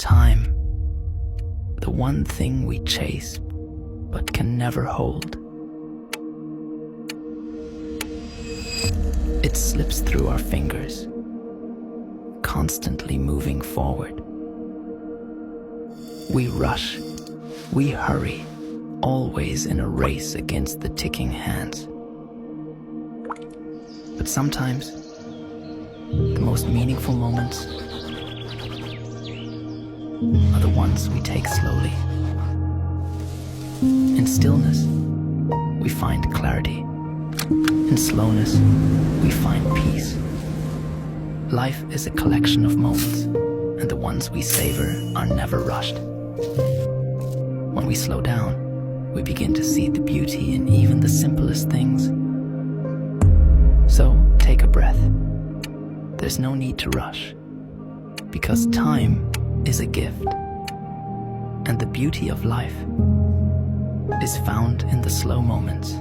Time, the one thing we chase but can never hold. It slips through our fingers, constantly moving forward. We rush, we hurry, always in a race against the ticking hands. But sometimes, the most meaningful moments are the ones we take slowly. In stillness, we find clarity. In slowness, we find peace. Life is a collection of moments, and the ones we savor are never rushed. When we slow down, we begin to see the beauty in even the simplest things. So take a breath. There's no need to rush, because time is a gift, and the beauty of life is found in the slow moments.